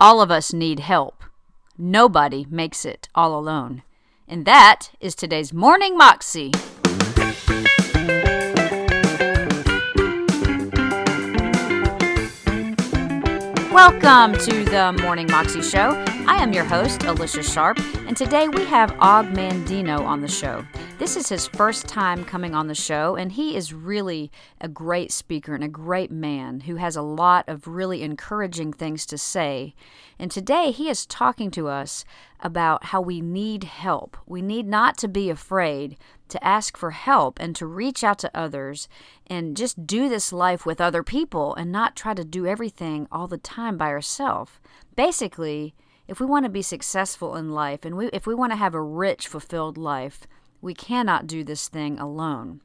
All of us need help. Nobody makes it all alone. And that is today's Morning Moxie. Welcome to the Morning Moxie Show. I am your host, Alicia Sharp, and today we have Og Mandino on the show. This is his first time coming on the show, and he is really a great speaker and a great man who has a lot of really encouraging things to say. And today he is talking to us about how we need help. We need not to be afraid to ask for help and to reach out to others and just do this life with other people and not try to do everything all the time by ourselves. Basically, if we want to be successful in life and if we want to have a rich, fulfilled life, we cannot do this thing alone.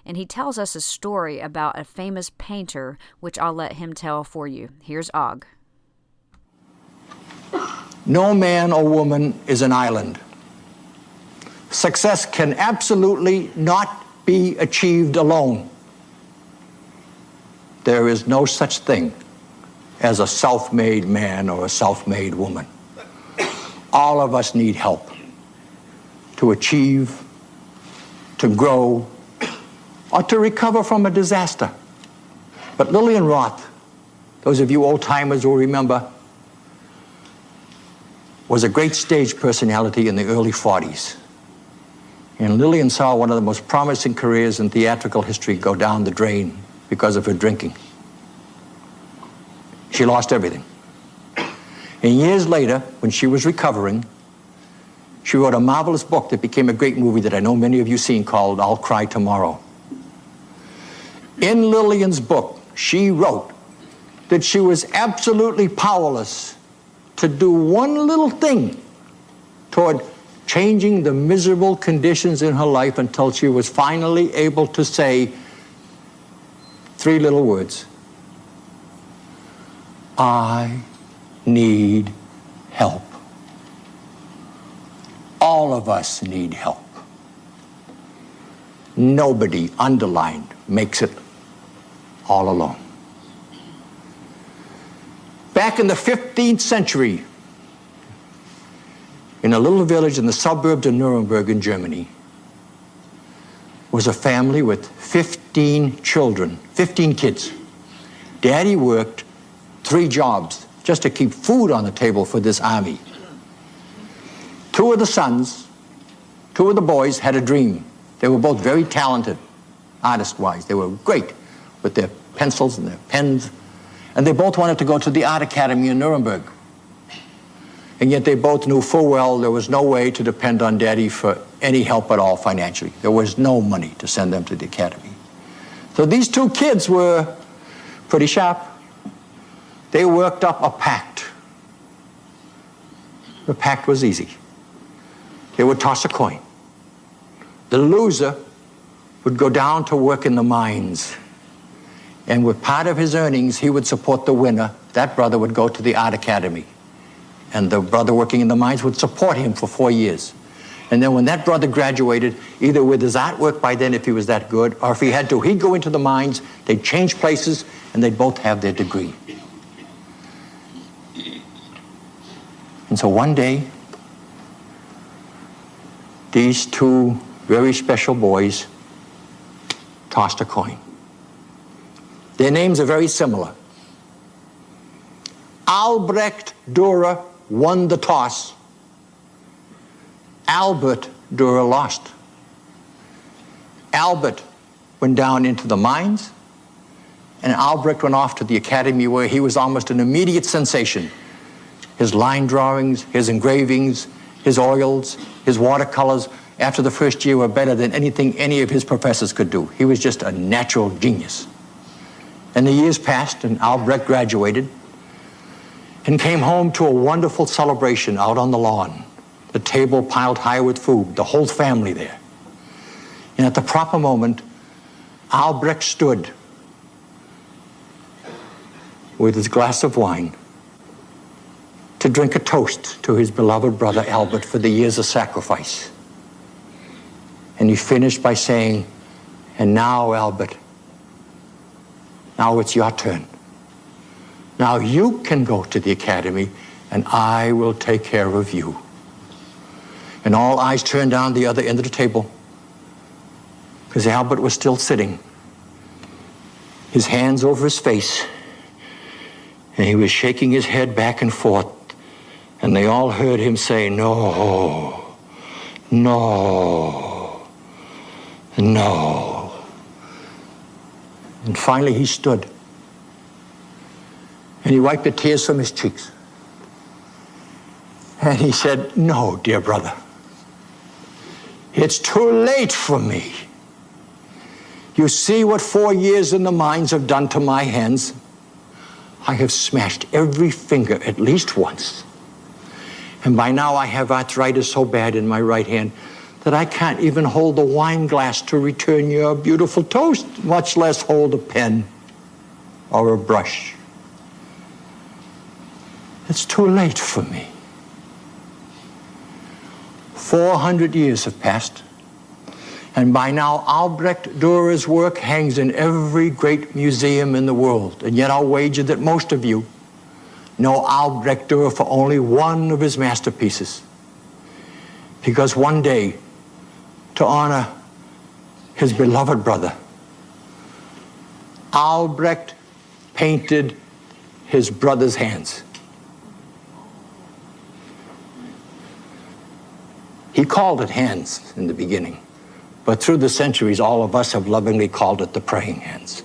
And he tells us a story about a famous painter, which I'll let him tell for you. Here's Og. No man or woman is an island. Success can absolutely not be achieved alone. There is no such thing as a self-made man or a self-made woman. All of us need help to achieve, to grow, or to recover from a disaster. But Lillian Roth, those of you old-timers will remember, was a great stage personality in the early 40s. And Lillian saw one of the most promising careers in theatrical history go down the drain because of her drinking. She lost everything. And years later, when she was recovering, she wrote a marvelous book that became a great movie that I know many of you seen called I'll Cry Tomorrow. In Lillian's book, she wrote that she was absolutely powerless to do one little thing toward changing the miserable conditions in her life until she was finally able to say three little words: I need help. All of us need help. Nobody, underlined, makes it all alone. Back in the 15th century, in a little village in the suburbs of Nuremberg in Germany, was a family with 15 children, 15 kids. Daddy worked 3 jobs just to keep food on the table for this army. 2 of the sons, 2 of the boys had a dream. They were both very talented, artist-wise. They were great with their pencils and their pens. And they both wanted to go to the art academy in Nuremberg. And yet they both knew full well there was no way to depend on Daddy for any help at all financially. There was no money to send them to the academy. So these 2 kids were pretty sharp. They worked up a pact. The pact was easy. They would toss a coin. The loser would go down to work in the mines. And with part of his earnings, he would support the winner. That brother would go to the art academy. And the brother working in the mines would support him for 4 years. And then when that brother graduated, either with his artwork by then if he was that good, or if he had to, he'd go into the mines, they'd change places, and they'd both have their degree. And so one day, these 2 very special boys tossed a coin. Their names are very similar. Albrecht Dürer won the toss. Albert Dürer lost. Albert went down into the mines, and Albrecht went off to the academy where he was almost an immediate sensation. His line drawings, his engravings, his oils, his watercolors, after the first year were better than anything any of his professors could do. He was just a natural genius. And the years passed, and Albrecht graduated and came home to a wonderful celebration out on the lawn. The table piled high with food, the whole family there. And at the proper moment, Albrecht stood with his glass of wine to drink a toast to his beloved brother Albert for the years of sacrifice. And he finished by saying, "And now, Albert, now it's your turn. Now you can go to the academy and I will take care of you. And all eyes turned down the other end of the table, because Albert was still sitting, his hands over his face, and he was shaking his head back and forth, and they all heard him say, "No, no, no." And finally he stood, and he wiped the tears from his cheeks. And he said, "No, dear brother, it's too late for me. You see what 4 years in the mines have done to my hands? I have smashed every finger at least once. And by now I have arthritis so bad in my right hand that I can't even hold the wine glass to return your beautiful toast, much less hold a pen or a brush. It's too late for me." 400 years have passed, and by now Albrecht Dürer's work hangs in every great museum in the world, and yet I'll wager that most of you know Albrecht Dürer for only one of his masterpieces. Because one day, to honor his beloved brother, Albrecht painted his brother's hands. He called it hands in the beginning, but through the centuries, all of us have lovingly called it the praying hands.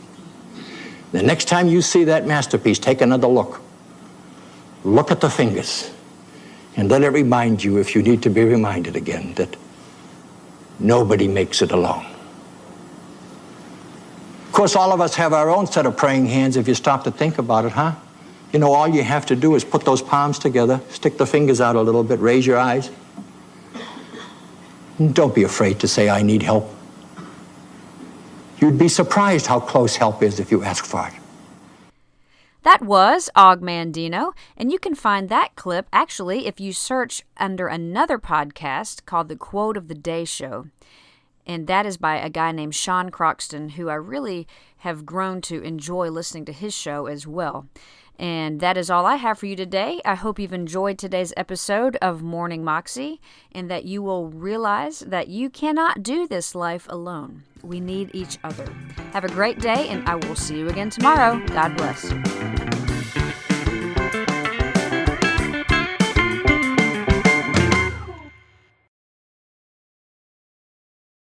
The next time you see that masterpiece, take another look. Look at the fingers, and let it remind you, if you need to be reminded again, that nobody makes it alone. Of course, all of us have our own set of praying hands if you stop to think about it, huh? You know, all you have to do is put those palms together, stick the fingers out a little bit, raise your eyes. Don't be afraid to say, "I need help." You'd be surprised how close help is if you ask for it. That was Og Mandino, and you can find that clip actually if you search under another podcast called The Quote of the Day Show. And that is by a guy named Sean Croxton, who I really have grown to enjoy listening to his show as well. And that is all I have for you today. I hope you've enjoyed today's episode of Morning Moxie, and that you will realize that you cannot do this life alone. We need each other. Have a great day, and I will see you again tomorrow. God bless.